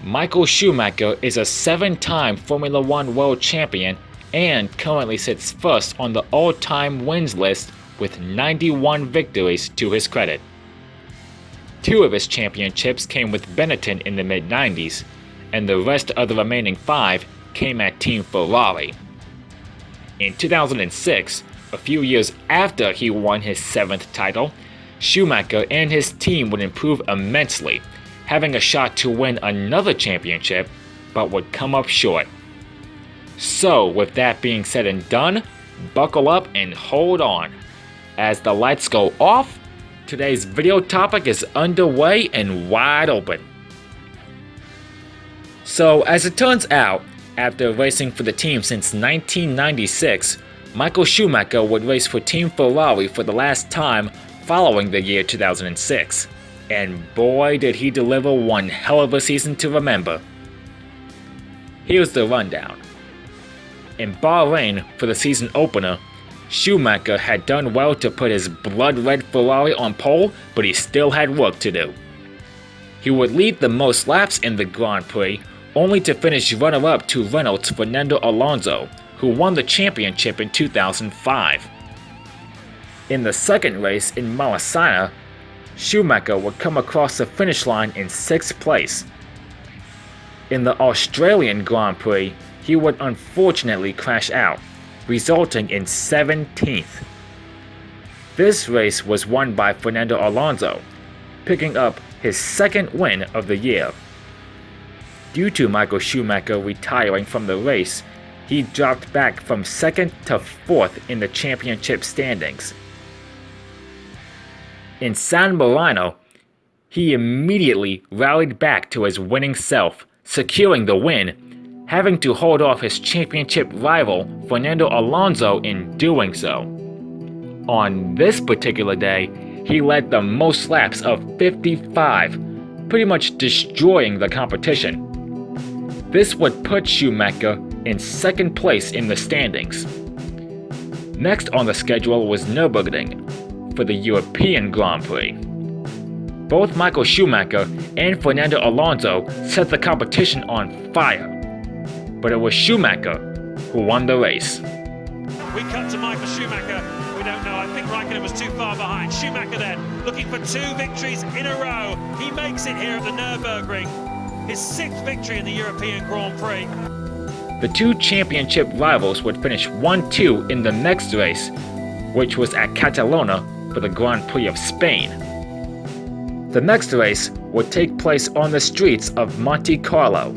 Michael Schumacher is a 7-time Formula One world champion and currently sits first on the all-time wins list with 91 victories to his credit. 2 of his championships came with Benetton in the mid-90s, and the rest of the remaining 5 came at Team Ferrari. In 2006, a few years after he won his 7th title, Schumacher and his team would improve immensely, having a shot to win another championship, but would come up short. So, with that being said and done, buckle up and hold on. As the lights go off, today's video topic is underway and wide open. So, as it turns out, after racing for the team since 1996, Michael Schumacher would race for Team Ferrari for the last time following the year 2006. And boy did he deliver one hell of a season to remember. Here's the rundown. In Bahrain for the season opener, Schumacher had done well to put his blood-red Ferrari on pole, but he still had work to do. He would lead the most laps in the Grand Prix, only to finish runner-up to Renault's Fernando Alonso, who won the championship in 2005. In the second race in Malaysia, Schumacher would come across the finish line in 6th place. In the Australian Grand Prix, he would unfortunately crash out, resulting in 17th. This race was won by Fernando Alonso, picking up his 2nd win of the year. Due to Michael Schumacher retiring from the race, he dropped back from 2nd to 4th in the championship standings. In San Marino, he immediately rallied back to his winning self, securing the win, having to hold off his championship rival Fernando Alonso in doing so. On this particular day, he led the most laps of 55, pretty much destroying the competition. This would put Schumacher in 2nd place in the standings. Next on the schedule was Nürburgring for the European Grand Prix. Both Michael Schumacher and Fernando Alonso set the competition on fire, but it was Schumacher who won the race. We cut to Michael Schumacher. We don't know. I think Raikkonen was too far behind. Schumacher then looking for 2 victories in a row. He makes it here at the Nürburgring. His 6th victory in the European Grand Prix. The 2 championship rivals would finish 1-2 in the next race, which was at Catalonia for the Grand Prix of Spain. The next race would take place on the streets of Monte Carlo.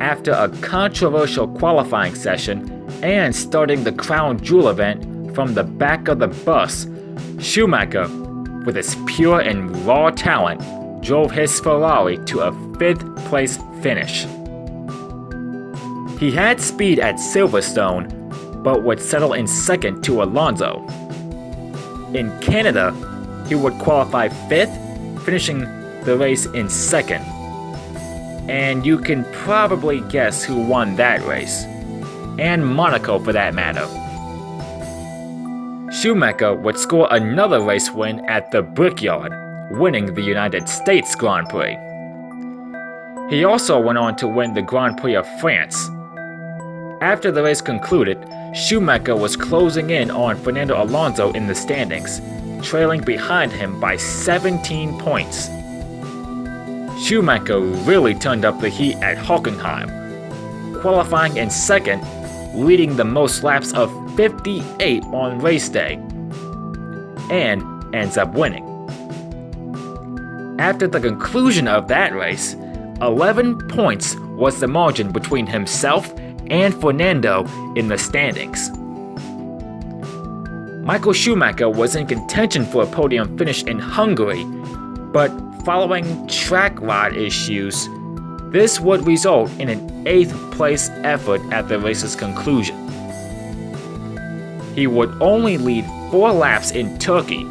After a controversial qualifying session and starting the crown jewel event from the back of the bus, Schumacher, with his pure and raw talent, drove his Ferrari to a 5th place finish. He had speed at Silverstone, but would settle in 2nd to Alonso. In Canada, he would qualify 5th, finishing the race in 2nd. And you can probably guess who won that race. And Monaco for that matter. Schumacher would score another race win at the Brickyard, winning the United States Grand Prix. He also went on to win the Grand Prix of France. After the race concluded, Schumacher was closing in on Fernando Alonso in the standings, trailing behind him by 17 points. Schumacher really turned up the heat at Hockenheim, qualifying in 2nd, leading the most laps of 58 on race day, and ends up winning. After the conclusion of that race, 11 points was the margin between himself and Fernando in the standings. Michael Schumacher was in contention for a podium finish in Hungary, but following track rod issues, this would result in an 8th place effort at the race's conclusion. He would only lead 4 laps in Turkey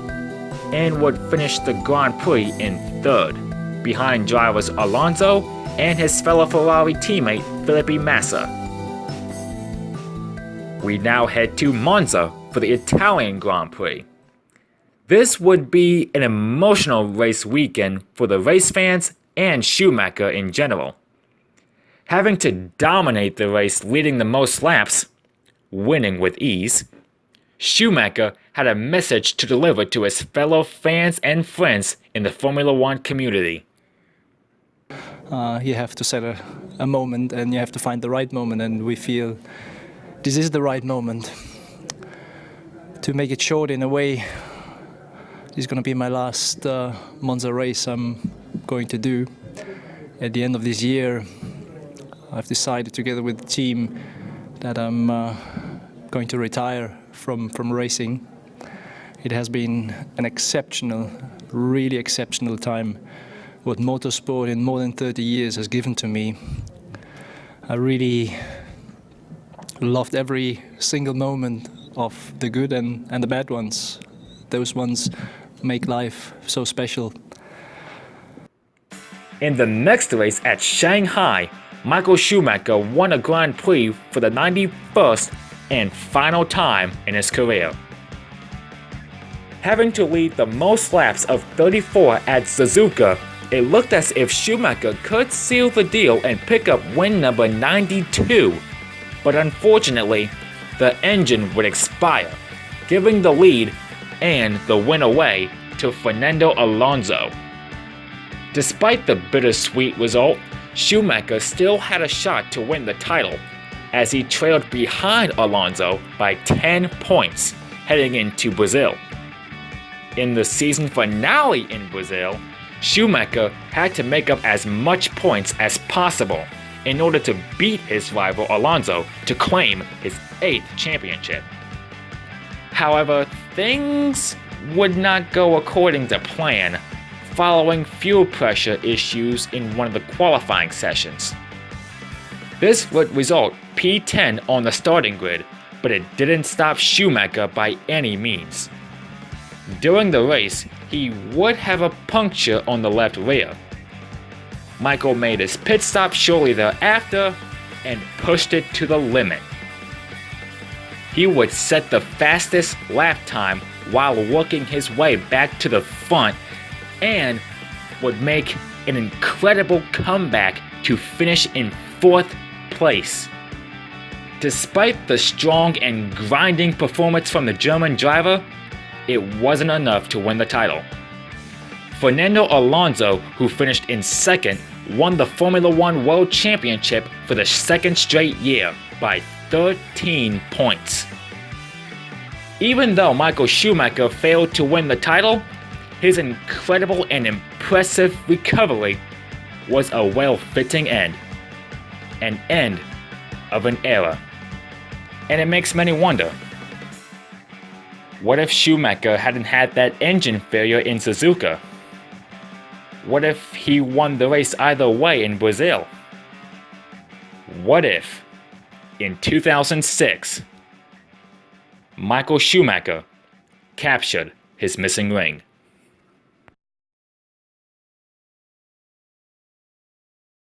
and would finish the Grand Prix in 3rd, behind drivers Alonso and his fellow Ferrari teammate Felipe Massa. We now head to Monza for the Italian Grand Prix. This would be an emotional race weekend for the race fans and Schumacher in general. Having to dominate the race, leading the most laps, winning with ease, Schumacher had a message to deliver to his fellow fans and friends in the Formula One community. You have to set a moment, and you have to find the right moment, and we feel this is the right moment. To make it short in a way, this is going to be my last Monza race I'm going to do. At the end of this year, I've decided together with the team that I'm going to retire from racing. It has been an exceptional, really exceptional time what motorsport in more than 30 years has given to me. I really loved every single moment of the good and the bad ones. Those ones make life so special. In the next race at Shanghai, Michael Schumacher won a Grand Prix for the 91st and final time in his career. Having to lead the most laps of 34 at Suzuka, it looked as if Schumacher could seal the deal and pick up win number 92, but unfortunately, the engine would expire, giving the lead and the win away to Fernando Alonso. Despite the bittersweet result, Schumacher still had a shot to win the title, as he trailed behind Alonso by 10 points heading into Brazil. In the season finale in Brazil, Schumacher had to make up as much points as possible in order to beat his rival Alonso to claim his 8th championship. However, things would not go according to plan following fuel pressure issues in one of the qualifying sessions. This would result P10 on the starting grid, but it didn't stop Schumacher by any means. During the race, he would have a puncture on the left rear. Michael made his pit stop shortly thereafter and pushed it to the limit. He would set the fastest lap time while working his way back to the front and would make an incredible comeback to finish in 4th place. Despite the strong and grinding performance from the German driver, it wasn't enough to win the title. Fernando Alonso, who finished in 2nd, won the Formula One World Championship for the 2nd straight year by 13 points. Even though Michael Schumacher failed to win the title, his incredible and impressive recovery was a well-fitting end. An end of an era. And it makes many wonder, what if Schumacher hadn't had that engine failure in Suzuka? What if he won the race either way in Brazil? What if, in 2006, Michael Schumacher captured his missing ring?